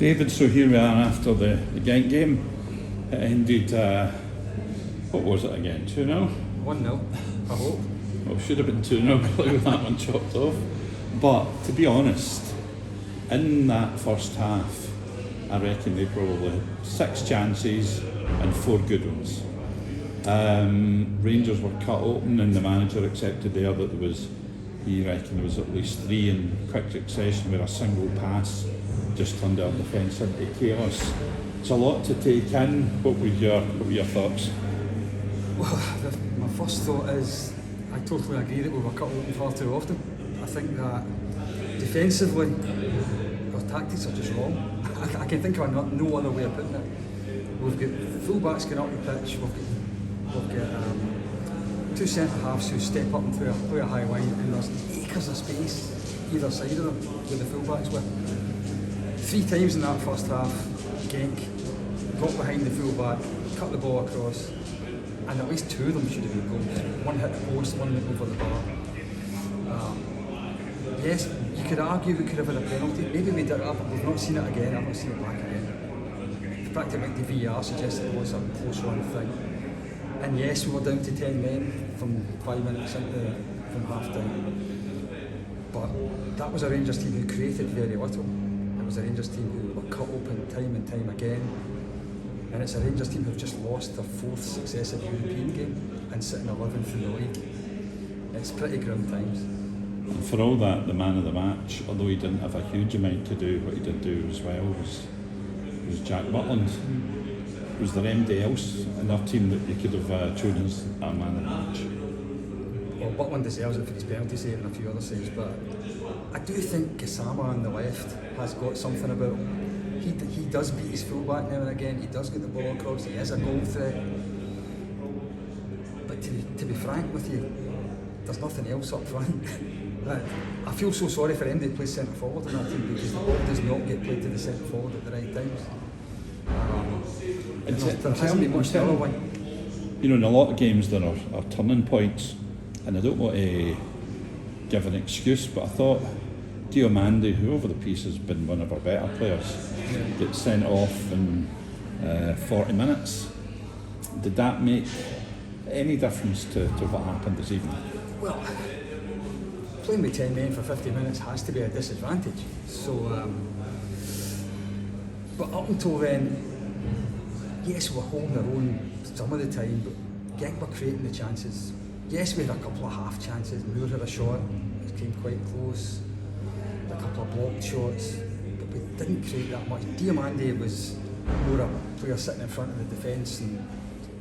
David, so here we are after the Genk game. It ended, what was it again, 2-0? 1-0, I hope. Well, it should have been 2-0 probably with that one chopped off. But to be honest, in that first half, I reckon they probably had 6 chances and 4 good ones. Rangers were cut open and the manager accepted there that there was, he reckoned there was at least 3 in quick succession with a single pass just turned our defence into chaos. It's a lot to take in. What were your thoughts? Well, my first thought is I totally agree that we were cut open far too often. I think that defensively our tactics are just wrong. I can think of no other way of putting it. We've got full-backs going up the pitch, we've got 2 centre-halves who step up and play a high line, and there's acres of space either side of them with the full-backs with. 3 times in that first half, Genk got behind the full-back, cut the ball across, and at least 2 of them should have been goals. One hit the post, one went over the bar. Yes, you could argue we could have had a penalty. Maybe we did it up, but we've not seen it again. I've not seen it back again. The fact that went to VAR suggests it was a close run thing. And yes, we were down to 10 men from 5 minutes from half time. But that was a Rangers team who created very little. It was a Rangers team who were cut open time and time again. And it's a Rangers team who've just lost their 4th successive European game and sitting 11th in the league. It's pretty grim times. And for all that, the man of the match, although he didn't have a huge amount to do, what he did do as well was Jack Butland. Was there anybody else in our team that you could have chosen as a man of the match? Well, Butland deserves it for his penalty save and a few other saves, but I do think Gassama on the left has got something about him. He does beat his fullback now and again, he does get the ball across, he is a goal threat. But to be frank with you, there's nothing else up front. I feel so sorry for him that plays centre forward in that team because the ball does not get played to the centre forward at the right times. There hasn't been much the other way. You know, in a lot of games there are turning points, and I don't want to give an excuse, but I thought Diomande, who over the piece has been one of our better players, gets sent off in 40 minutes. Did that make any difference to what happened this evening? Well, playing with 10 men for 50 minutes has to be a disadvantage. So, but up until then, yes, we were holding our own some of the time, but Genk were creating the chances. Yes, we had a couple of half chances. Moore had a shot, it came quite close. A couple of blocked shots, but we didn't create that much. Diomande was more a player sitting in front of the defence and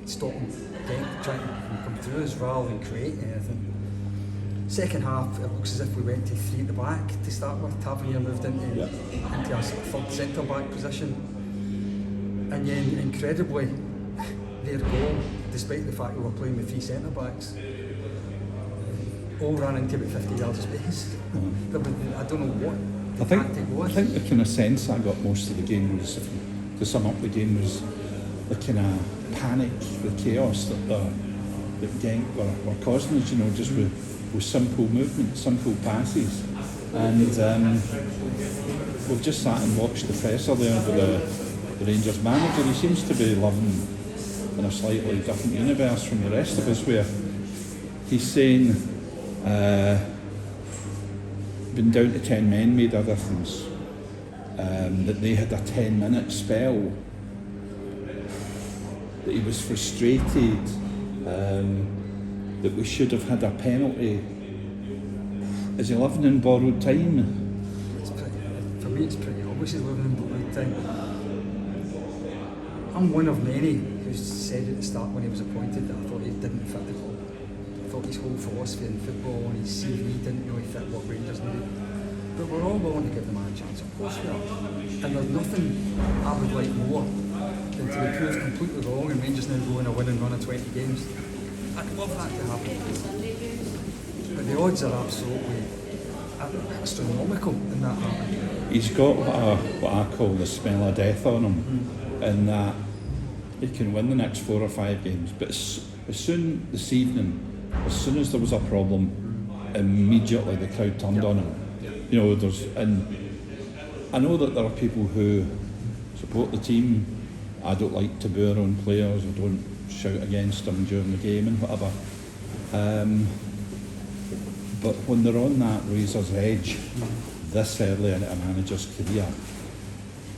stopping Genk trying to come through us rather than creating anything. Second half, it looks as if we went to 3 at the back to start with. Tavernier moved into a 3rd centre back position, and then incredibly, their goal, despite the fact we were playing with 3 centre backs, all ran into about 50 yards of space. I don't know what the tactic was. I think the kind of sense I got most of the game was, to sum up the game, was the kind of panic, the chaos that Genk were causing us, you know, just with simple movement, simple passes. And we've just sat and watched the presser there with the Rangers manager. He seems to be living in a slightly different universe from the rest of us, where he's saying being down to 10 men made a difference, that they had a 10-minute spell, that he was frustrated, that we should have had a penalty. Is he living in borrowed time? For me it's pretty obvious he's living in borrowed time. I'm one of many who said at the start when he was appointed that I thought he didn't fit the club. I thought his whole philosophy in football and his CV didn't really fit what Rangers needed. But we're all willing to give the man a chance, of course we are. And there's nothing I would like more than to be proved completely wrong and Rangers now go on a winning run of 20 games. I'd love that to happen. But the odds are absolutely astronomical in that happening. He's got what I call the smell of death on him, in that he can win the next 4 or 5 games, but as soon this evening, as soon as there was a problem, immediately the crowd turned on him. You know, I know that there are people who support the team. I don't like to boo our own players, I don't shout against them during the game and whatever. But when they're on that razor's edge this early in a manager's career,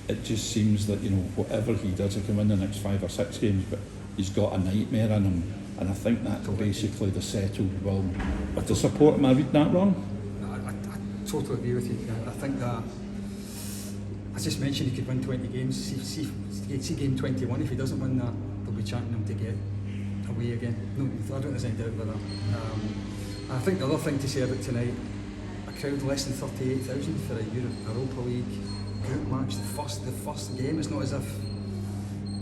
it just seems that, you know, whatever he does, he can win the next 5 or 6 games, but he's got a nightmare in him. And I think that's basically the settled will to support him. Am I reading that wrong? I totally agree with you. I think that, I just mentioned he could win 20 games. See game 21, if he doesn't win that, they'll be chanting him to get away again. No, I don't think there's any doubt about that. I think the other thing to say about tonight, a crowd less than 38,000 for a Europa League group match, the first game. It's not as if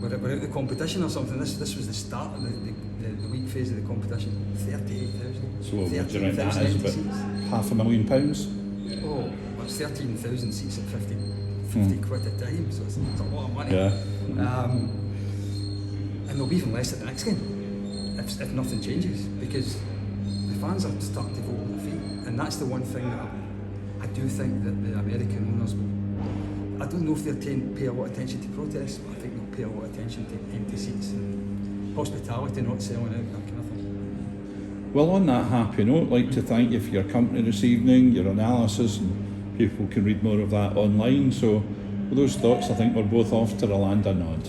we're out the competition or something. This was the start of the week phase of the competition. 38,000. So what do you reckon that is? About £500,000? Oh, well, it's 13,000 seats at 50 quid a time, so it's a lot of money. Yeah. And there'll be even less at the next game if nothing changes, because the fans are starting to vote on their feet, and that's the one thing that I do think that the American owners will. I don't know if they'll pay a lot of attention to protests, but I think they'll pay a lot of attention to empty seats and hospitality not selling out, that kind of thing. Well, on that happy note, I'd like to thank you for your company this evening, your analysis, and people can read more of that online. So with those thoughts, I think we're both off to the land of nod.